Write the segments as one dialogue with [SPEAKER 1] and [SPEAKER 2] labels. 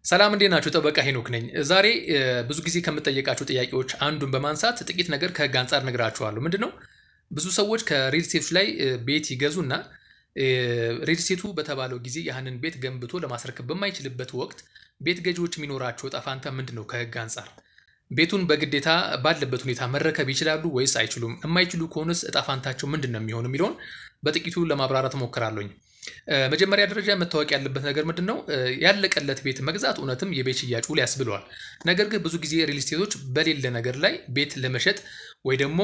[SPEAKER 1] ሰላም እንዴት ናችሁ? ጠበቃ ሄኖክ ነኝ። ዛሬ ብዙ ጊዜ ከምጠየቃችሁ ጥያቄዎች አንዱን በማንሳት ጥቂት ነገር ከህግ አንጻር ነግራችኋለሁ። ምንድነው? ብዙ ሰዎች ከሪል ስቴቶች ላይ ቤት ይገዙና ሪል ስቴቱ በተባለው ጊዜ ያንን ቤት ገንብቶ ለማስረከብ በማይችልበት ወቅት ቤት ገዢዎች የሚኖራቸው ዕጣ ፈንታ ምንድነው? ከህግ አንጻር ቤቱን በግዴታ ባለበት ሁኔታ መረከብ ይችላሉ ወይስ አይችሉም? የማይችሉ ከሆነስ ዕጣ ፈንታቸው ምንድነው የሚሆነው የሚለውን በጥቂቱ ለማብራራት ሞክራለሁኝ። መጀመሪያ ደረጃ መታወቅ ያለበት ነገር ምንድነው? ያለቀለት ቤት መግዛት እውነትም የቤት ሽያጭ ውል ያስብለዋል። ነገር ግን ብዙ ጊዜ ሪል ስቴቶች በሌለ ነገር ላይ ቤት ለመሸጥ ወይ ደግሞ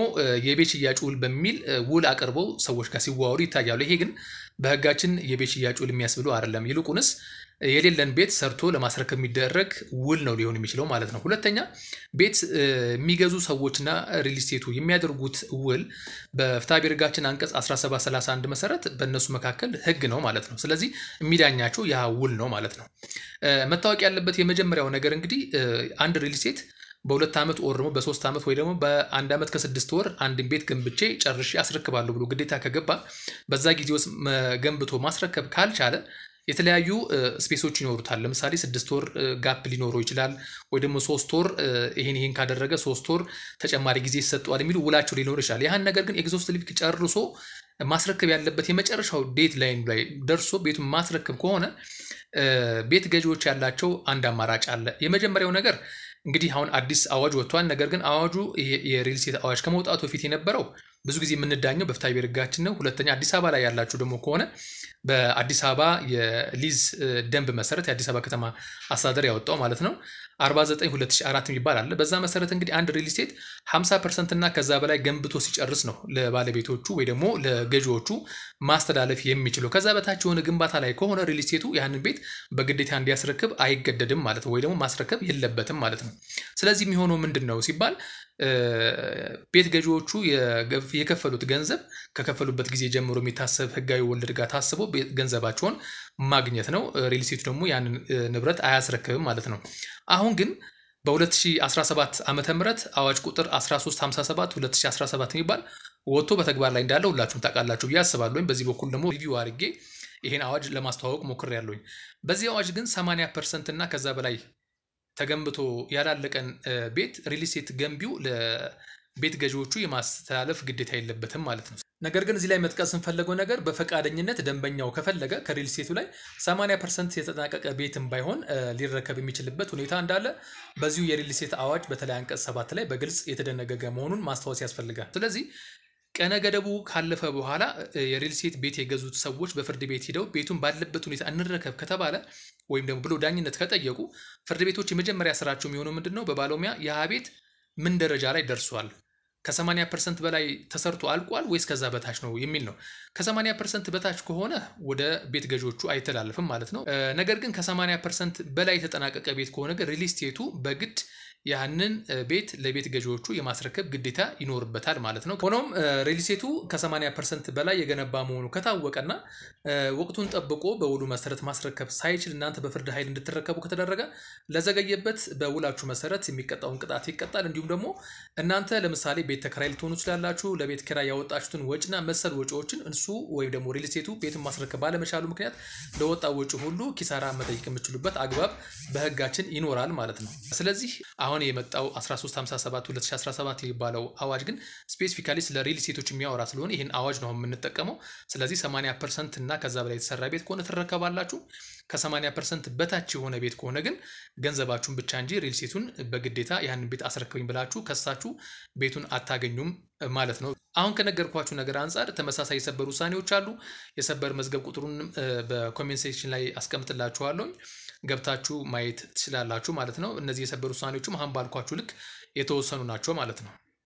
[SPEAKER 1] የቤት ሽያጭ ውል በሚል ውል አቅርበው ሰዎች ጋር ሲዋወሩ ይታያሉ። ይሄ ግን በህጋችን የቤት ሽያጭ ውል የሚያስብለው አይደለም። ይልቁንስ የሌለን ቤት ሰርቶ ለማስረከብ የሚደረግ ውል ነው ሊሆን የሚችለው ማለት ነው። ሁለተኛ ቤት የሚገዙ ሰዎችና ሪል ስቴቱ የሚያደርጉት ውል በፍትሐብሔር ህጋችን አንቀጽ 1731 መሰረት በእነሱ መካከል ህግ ነው ማለት ነው። ስለዚህ የሚዳኛቸው ያ ውል ነው ማለት ነው። መታወቅ ያለበት የመጀመሪያው ነገር እንግዲህ አንድ ሪል ስቴት በሁለት ዓመት ወር ደግሞ በሶስት ዓመት ወይ ደግሞ በአንድ ዓመት ከስድስት ወር አንድን ቤት ገንብቼ ጨርሼ አስረክባለሁ ብሎ ግዴታ ከገባ በዛ ጊዜ ውስጥ ገንብቶ ማስረከብ ካልቻለ የተለያዩ ስፔሶች ይኖሩታል። ለምሳሌ 6 ወር ጋፕ ሊኖረው ይችላል ወይ ደግሞ 3 ወር ይሄን ካደረገ 3 ወር ተጨማሪ ጊዜ ይሰጠዋል የሚሉ ውላቸው ሊኖር ይችላል። ያን ነገር ግን ኤግዞስቲቭሊ ጨርሶ ማስረከብ ያለበት የመጨረሻው ዴድላይን ላይ ደርሶ ቤቱን ማስረከብ ከሆነ ቤት ገዢዎች ያላቸው አንድ አማራጭ አለ። የመጀመሪያው ነገር እንግዲህ አሁን አዲስ አዋጅ ወጥቷል። ነገር ግን አዋጁ የሪል ስቴት አዋጅ ከመውጣቱ በፊት የነበረው ብዙ ጊዜ የምንዳኘው በፍትሐብሔር ህጋችን ነው። ሁለተኛ አዲስ አበባ ላይ ያላችሁ ደግሞ ከሆነ በአዲስ አበባ የሊዝ ደንብ መሰረት የአዲስ አበባ ከተማ አስተዳደር ያወጣው ማለት ነው 49/2004 የሚባል አለ። በዛ መሰረት እንግዲህ አንድ ሪል ስቴት 50% እና ከዛ በላይ ገንብቶ ሲጨርስ ነው ለባለቤቶቹ ወይ ደግሞ ለገዢዎቹ ማስተላለፍ የሚችለው። ከዛ በታች የሆነ ግንባታ ላይ ከሆነ ሪል ስቴቱ ያንን ቤት በግዴታ እንዲያስረክብ አይገደድም ማለት ነው፣ ወይ ደግሞ ማስረከብ የለበትም ማለት ነው። ስለዚህ የሚሆነው ምንድነው ሲባል ቤት ገዢዎቹ የከፈሉት ገንዘብ ከከፈሉበት ጊዜ ጀምሮ የሚታሰብ ህጋዊ ወለድ ጋር ታስቦ ገንዘባቸውን ማግኘት ነው። ሪል ስቴቱ ደግሞ ያንን ንብረት አያስረክብም ማለት ነው። አሁን ግን በ2017 ዓመተ ምህረት አዋጅ ቁጥር 1357/2017 የሚባል ወጥቶ በተግባር ላይ እንዳለ ሁላችሁም ታውቃላችሁ ብዬ አስባለሁ። በዚህ በኩል ደግሞ ሪቪው አድርጌ ይሄን አዋጅ ለማስተዋወቅ ሞክሬያለሁኝ። በዚህ አዋጅ ግን 80% እና ከዛ በላይ ተገንብቶ ያላለቀን ቤት ሪል ስቴት ገንቢው ለቤት ገዢዎቹ የማስተላለፍ ግዴታ የለበትም ማለት ነው። ነገር ግን እዚህ ላይ መጥቀስ እንፈልገው ነገር በፈቃደኝነት ደንበኛው ከፈለገ ከሪል ስቴቱ ላይ 80% የተጠናቀቀ ቤትም ባይሆን ሊረከብ የሚችልበት ሁኔታ እንዳለ በዚሁ የሪል ስቴት አዋጅ በተለይ አንቀጽ 7 ላይ በግልጽ የተደነገገ መሆኑን ማስታወስ ያስፈልጋል። ስለዚህ ቀነ ገደቡ ካለፈ በኋላ የሪል ስቴት ቤት የገዙት ሰዎች በፍርድ ቤት ሄደው ቤቱን ባለበት ሁኔታ እንረከብ ከተባለ ወይም ደግሞ ብሎ ዳኝነት ከጠየቁ ፍርድ ቤቶች የመጀመሪያ ስራቸው የሚሆነው ምንድነው? በባለሙያ ያ ቤት ምን ደረጃ ላይ ደርሷል፣ ከ80% በላይ ተሰርቶ አልቋል ወይስ ከዛ በታች ነው የሚል ነው። ከ80% በታች ከሆነ ወደ ቤት ገዢዎቹ አይተላለፍም ማለት ነው። ነገር ግን ከ80% በላይ የተጠናቀቀ ቤት ከሆነ ግን ሪል ስቴቱ በግድ ያንን ቤት ለቤት ገዢዎቹ የማስረከብ ግዴታ ይኖርበታል ማለት ነው። ሆኖም ሪል ስቴቱ ከ80% በላይ የገነባ መሆኑ ከታወቀና ወቅቱን ጠብቆ በውሉ መሰረት ማስረከብ ሳይችል እናንተ በፍርድ ኃይል እንድትረከቡ ከተደረገ ለዘገየበት በውላችሁ መሰረት የሚቀጣውን ቅጣት ይቀጣል። እንዲሁም ደግሞ እናንተ ለምሳሌ ቤት ተከራይ ልትሆኑ ትችላላችሁ። ለቤት ኪራይ ያወጣችሁትን ወጪና መሰል ወጪዎችን እሱ ወይም ደግሞ ሪል ስቴቱ ቤትን ማስረከብ ባለመቻሉ ምክንያት ለወጣ ወጪ ሁሉ ኪሳራ መጠየቅ የምትችሉበት አግባብ በህጋችን ይኖራል ማለት ነው። ስለዚህ አሁን የመጣው 1357/2017 የሚባለው አዋጅ ግን ስፔሲፊካሊ ስለ ሪል ስቴቶች የሚያወራ ስለሆነ ይሄን አዋጅ ነው የምንጠቀመው። ስለዚህ 80% እና ከዛ በላይ የተሰራ ቤት ከሆነ ትረከባላችሁ። ከ80% በታች የሆነ ቤት ከሆነ ግን ገንዘባችሁን ብቻ እንጂ ሪል ስቴቱን በግዴታ ያንን ቤት አስረክበኝ ብላችሁ ከሳችሁ ቤቱን አታገኙም ማለት ነው። አሁን ከነገርኳችሁ ነገር አንፃር ተመሳሳይ የሰበር ውሳኔዎች አሉ። የሰበር መዝገብ ቁጥሩን በኮሜንት ሴክሽን ላይ አስቀምጥላችኋለሁ፣ ገብታችሁ ማየት ትችላላችሁ ማለት ነው። እነዚህ የሰበር ውሳኔዎችም አሁን ባልኳችሁ ልክ የተወሰኑ ናቸው ማለት ነው።